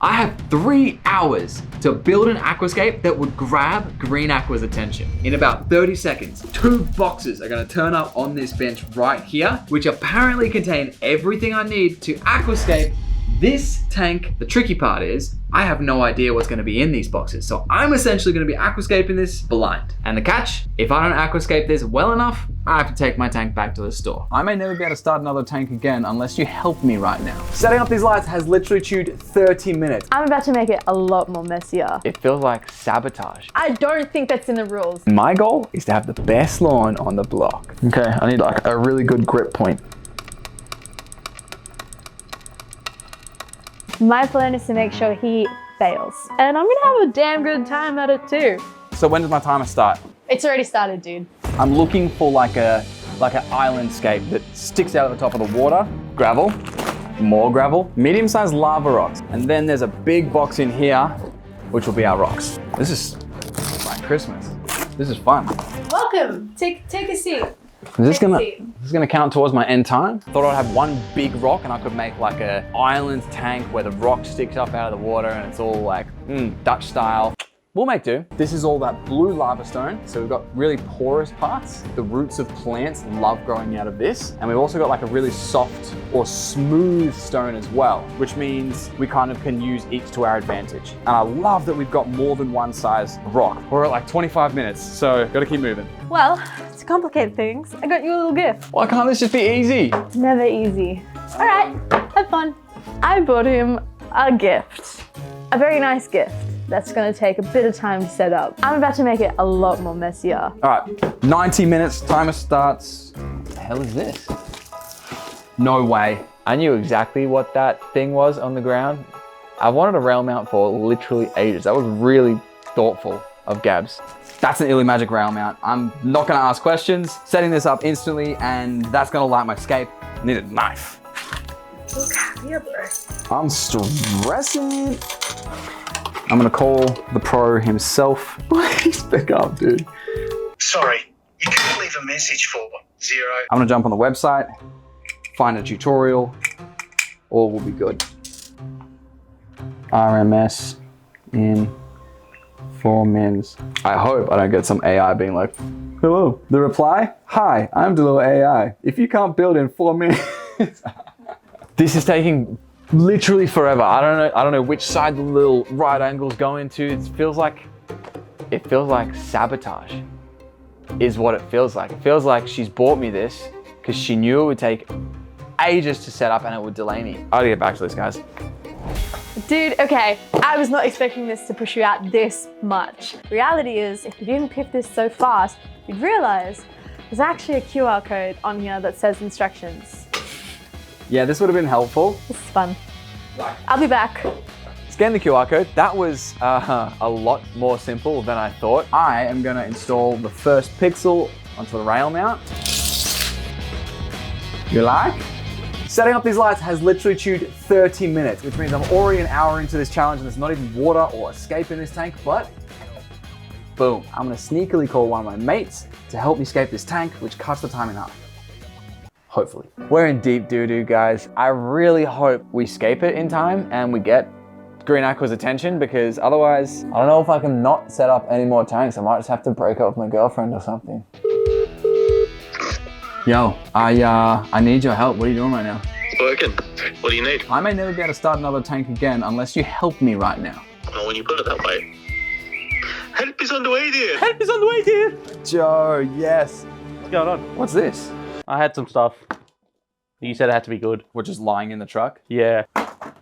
I have 3 hours to build an aquascape that would grab Green Aqua's attention. In about 30 seconds, 2 boxes are gonna turn up on this bench right here, which apparently contain everything I need to aquascape this tank. The tricky part is, I have no idea what's gonna be in these boxes. So I'm essentially gonna be aquascaping this blind. And the catch, if I don't aquascape this well enough, I have to take my tank back to the store. I may never be able to start another tank again unless you help me right now. Setting up these lights has literally chewed 30 minutes. I'm about to make it a lot more messier. It feels like sabotage. I don't think that's in the rules. My goal is to have the best lawn on the block. Okay, I need like a really good grip point. My plan is to make sure he fails. And I'm gonna have a damn good time at it too. So when does my timer start? It's already started, dude. I'm looking for like an island scape that sticks out at the top of the water. Gravel, more gravel, medium-sized lava rocks. And then there's a big box in here, which will be our rocks. This is like Christmas. This is fun. Welcome, take a seat. Is this gonna count towards my end time? Thought I'd have one big rock and I could make like a island tank where the rock sticks up out of the water and it's all like Dutch style. We'll make do. This is all that blue lava stone. So we've got really porous parts. The roots of plants love growing out of this. And we've also got like a really soft or smooth stone as well, which means we kind of can use each to our advantage. And I love that we've got more than one size rock. We're at like 25 minutes, so gotta keep moving. Well, to complicate things, I got you a little gift. Why can't this just be easy? It's never easy. All right, have fun. I bought him a gift, a very nice gift. That's gonna take a bit of time to set up. I'm about to make it a lot more messier. All right, 90 minutes, timer starts. What the hell is this? No way. I knew exactly what that thing was on the ground. I've wanted a rail mount for literally ages. That was really thoughtful of Gabs. That's an Illy Magic rail mount. I'm not gonna ask questions, setting this up instantly, and that's gonna light my scape. I need a knife. Look, yeah, bro. I'm stressing. I'm gonna call the pro himself. Please pick up, dude. Sorry, you can leave a message for 0. I'm gonna jump on the website, find a tutorial, all will be good. RMS in 4 mins. I hope I don't get some AI being like, hello. The reply, hi, I'm DALUA AI. If you can't build in 4 minutes. This is taking literally forever. I don't know which side the little right angles go into. It feels like sabotage is what it feels like. It feels like she's bought me this because she knew it would take ages to set up and it would delay me. I gotta get back to this, guys. Dude, okay, I was not expecting this to push you out this much. Reality is, if you didn't pick this so fast, you'd realize there's actually a QR code on here that says instructions. Yeah, this would have been helpful. This is fun. I'll be back. Scan the QR code. That was a lot more simple than I thought. I am gonna install the first pixel onto the rail mount. You like? Setting up these lights has literally chewed 30 minutes, which means I'm already an hour into this challenge and there's not even water or escape in this tank, but boom. I'm gonna sneakily call one of my mates to help me escape this tank, which cuts the time in half. Hopefully. We're in deep doo-doo, guys. I really hope we escape it in time and we get Green Aqua's attention, because otherwise, I don't know if I can not set up any more tanks. I might just have to break up with my girlfriend or something. Yo, I need your help. What are you doing right now? Working. What do you need? I may never be able to start another tank again unless you help me right now. Well, when you put it that way. Help is on the way, dear. Help is on the way, dear. Joe, yes. What's going on? What's this? I had some stuff. You said it had to be good. We're just lying in the truck. Yeah.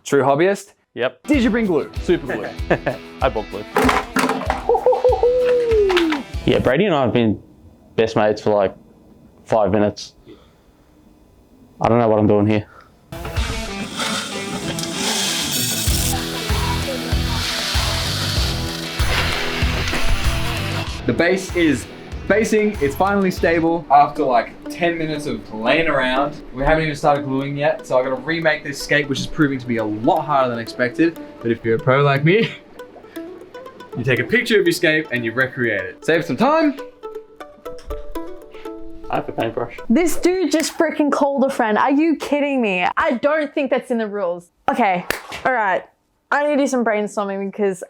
True hobbyist? Yep. Did you bring glue? Super glue. I bought glue. Yeah, Brady and I have been best mates for like 5 minutes. I don't know what I'm doing here. The base is basing. It's finally stable after like 10 minutes of laying around. We haven't even started gluing yet, so I gotta remake this scape, which is proving to be a lot harder than expected. But if you're a pro like me, you take a picture of your scape and you recreate it. Save some time. I have a paintbrush. This dude just freaking called a friend. Are you kidding me? I don't think that's in the rules. Okay, all right. I need to do some brainstorming because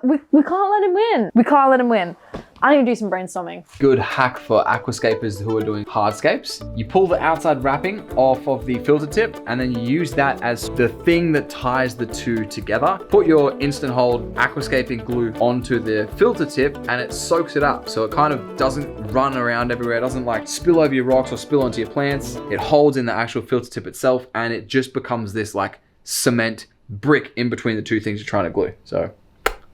we can't let him win. We can't let him win. I need to do some brainstorming. Good hack for aquascapers who are doing hardscapes. You pull the outside wrapping off of the filter tip and then you use that as the thing that ties the two together. Put your instant hold aquascaping glue onto the filter tip and it soaks it up. So it kind of doesn't run around everywhere. It doesn't like spill over your rocks or spill onto your plants. It holds in the actual filter tip itself and it just becomes this like cement brick in between the two things you're trying to glue. So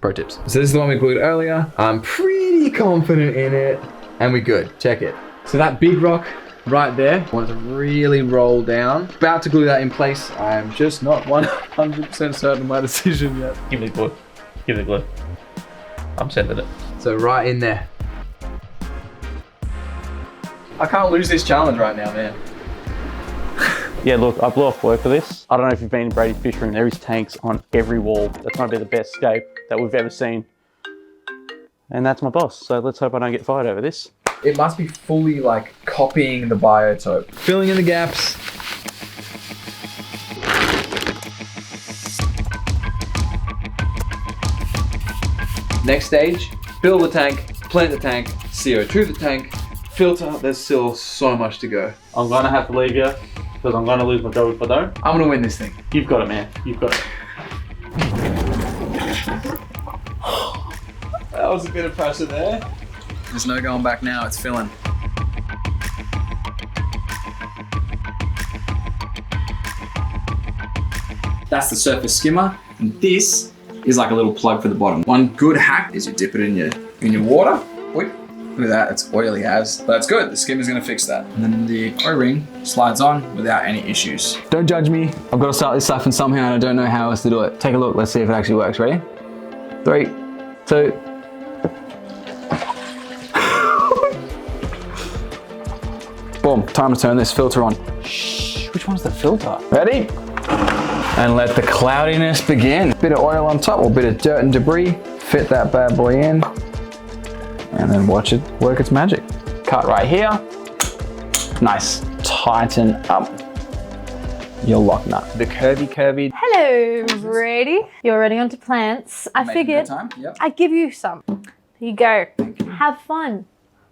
pro tips. So this is the one we glued earlier. I'm pretty confident in it and we're good. Check it. So that big rock right there, I want it to really roll down. About to glue that in place. I'm just not 100% certain of my decision yet. Give me the glue. Give me the glue. I'm sending it. So right in there. I can't lose this challenge right now, man. Yeah, look, I blew off work for this. I don't know if you've been in Brady's fish room. There is tanks on every wall. That's might be the best scape that we've ever seen. And that's my boss. So let's hope I don't get fired over this. It must be fully like copying the biotope. Filling in the gaps. Next stage, fill the tank, plant the tank, CO2 the tank, filter. There's still so much to go. I'm gonna have to leave you because I'm gonna lose my job if I don't. I'm gonna win this thing. You've got it, man. You've got it. That was a bit of pressure there. There's no going back now, it's filling. That's the surface skimmer, and this is like a little plug for the bottom. One good hack is you dip it in your water. Oop. Look at that, it's oily as, but it's good. The skimmer's gonna fix that. And then the O-ring slides on without any issues. Don't judge me. I've got to start this siphon somehow and I don't know how else to do it. Take a look, let's see if it actually works. Ready? 3, 2. Boom, time to turn this filter on. Shh, which one's the filter? Ready? And let the cloudiness begin. Bit of oil on top or bit of dirt and debris. Fit that bad boy in. And then watch it work its magic. Cut right here. Nice. Tighten up your lock nut. The curvy. Hello, Brady. You're already onto plants. I figured I'd give you some. Here you go. Have fun.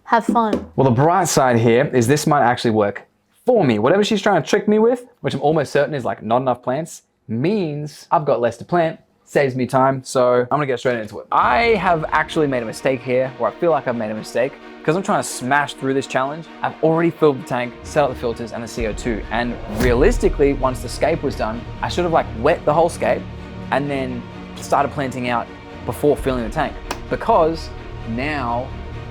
Have fun. Well, the bright side here is this might actually work for me. Whatever she's trying to trick me with, which I'm almost certain is like not enough plants, means I've got less to plant. Saves me time, so I'm gonna get straight into it. I have actually made a mistake here, or I feel like I've made a mistake, because I'm trying to smash through this challenge. I've already filled the tank, set up the filters and the CO2, and realistically, once the scape was done, I should have like wet the whole scape and then started planting out before filling the tank, because now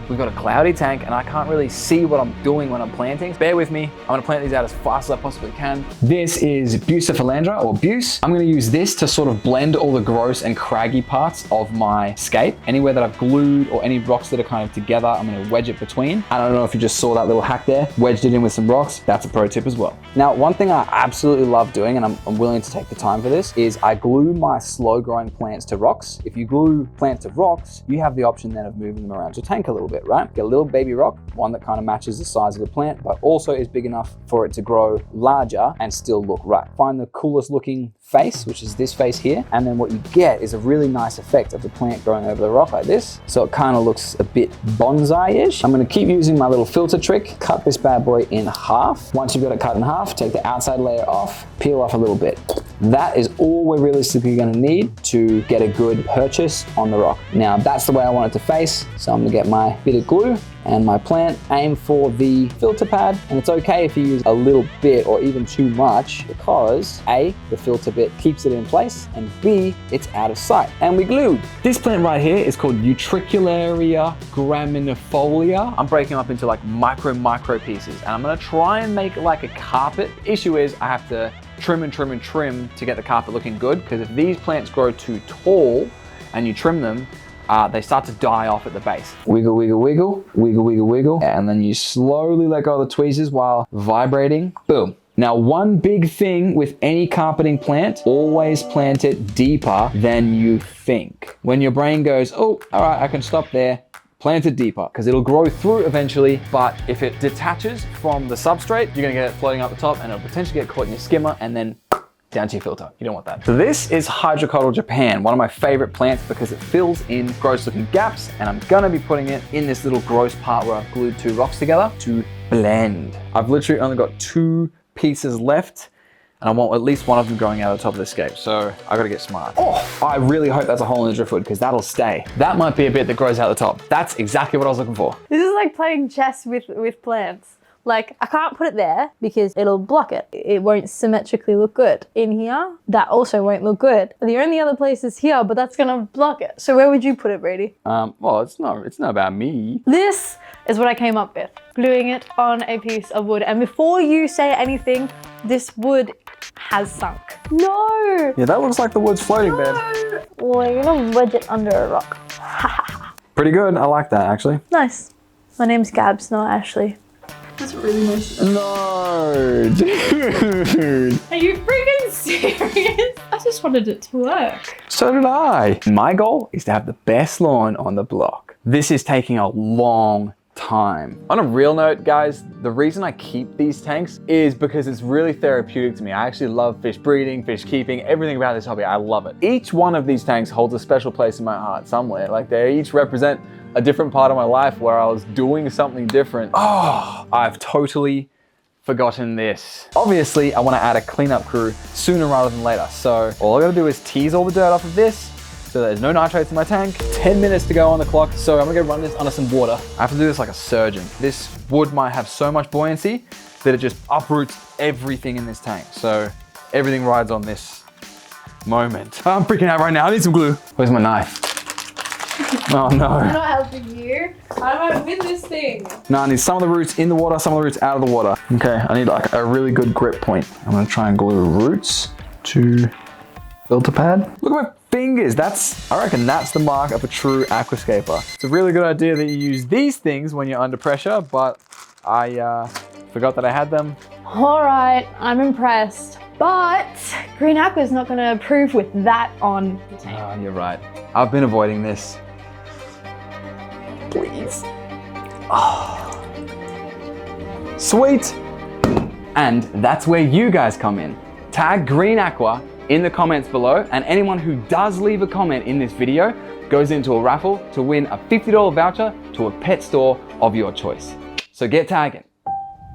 we've got a cloudy tank and I can't really see what I'm doing when I'm planting. Bear with me. I'm gonna plant these out as fast as I possibly can. This is Bucephalandra or Buse. I'm gonna use this to sort of blend all the gross and craggy parts of my scape. Anywhere that I've glued or any rocks that are kind of together, I'm gonna wedge it between. I don't know if you just saw that little hack there. Wedged it in with some rocks. That's a pro tip as well. Now, one thing I absolutely love doing, and I'm willing to take the time for this, is I glue my slow growing plants to rocks. If you glue plants to rocks, you have the option then of moving them around your tank a little bit. Right? Get a little baby rock, one that kind of matches the size of the plant, but also is big enough for it to grow larger and still look right. Find the coolest looking face, which is this face here, and then what you get is a really nice effect of the plant growing over the rock like this. So it kind of looks a bit bonsai-ish. I'm gonna keep using my little filter trick, cut this bad boy in half. Once you've got it cut in half, take the outside layer off, peel off a little bit. That is all we're realistically gonna need to get a good purchase on the rock. Now that's the way I want it to face, so I'm gonna get my bit of glue and my plant, aim for the filter pad, and it's okay if you use a little bit or even too much, because A, the filter bit keeps it in place, and B, it's out of sight. And we glued. This plant right here is called Utricularia graminifolia. I'm breaking up into like micro pieces, and I'm gonna try and make like a carpet. Issue is I have to trim to get the carpet looking good, because if these plants grow too tall and you trim them, they start to die off at the base. Wiggle, wiggle, wiggle, wiggle, wiggle, wiggle. And then you slowly let go of the tweezers while vibrating. Boom. Now, one big thing with any carpeting plant, always plant it deeper than you think. When your brain goes, oh, all right, I can stop there, plant it deeper, because it'll grow through eventually, but if it detaches from the substrate, you're gonna get it floating up the top and it'll potentially get caught in your skimmer and then down to your filter. You don't want that. So this is Hydrocotyl Japan, one of my favorite plants because it fills in gross looking gaps, and I'm gonna be putting it in this little gross part where I've glued 2 rocks together to blend. I've literally only got 2 pieces left, and I want at least one of them going out of the top of the scape. So I gotta get smart. Oh, I really hope that's a hole in the driftwood because that'll stay. That might be a bit that grows out the top. That's exactly what I was looking for. This is like playing chess with plants. Like, I can't put it there because it'll block it. It won't symmetrically look good. In here, that also won't look good. The only other place is here, but that's gonna block it. So where would you put it, Brady? Well, it's not about me. This is what I came up with. Gluing it on a piece of wood. And before you say anything, this wood has sunk. No! Yeah, that looks like the wood's floating, babe. Well, you're gonna wedge it under a rock. Pretty good, I like that actually. Nice. My name's Gabs, not Ashley. That's really nice. No, dude. Are you freaking serious? I just wanted it to work. So did I. My goal is to have the best lawn on the block. This is taking a long time. On a real note, guys, the reason I keep these tanks is because it's really therapeutic to me. I actually love fish breeding, fish keeping, everything about this hobby. I love it. Each one of these tanks holds a special place in my heart somewhere. Like they each represent a different part of my life where I was doing something different. Oh, I've totally forgotten this. Obviously, I want to add a cleanup crew sooner rather than later. So all I gotta do is tease all the dirt off of this so there's no nitrates in my tank. 10 minutes to go on the clock. So I'm gonna go run this under some water. I have to do this like a surgeon. This wood might have so much buoyancy that it just uproots everything in this tank. So everything rides on this moment. I'm freaking out right now. I need some glue. Where's my knife? Oh no. I'm not helping you. I might win this thing. No, I need some of the roots in the water, some of the roots out of the water. Okay, I need like a really good grip point. I'm gonna try and glue roots to filter pad. Look at my fingers. I reckon that's the mark of a true aquascaper. It's a really good idea that you use these things when you're under pressure, but I forgot that I had them. All right, I'm impressed. But Green Aqua is not gonna approve with that on the tank. Oh, you're right. I've been avoiding this. Please. Oh. Sweet. And that's where you guys come in. Tag Green Aqua in the comments below, and anyone who does leave a comment in this video goes into a raffle to win a $50 voucher to a pet store of your choice. So get tagging.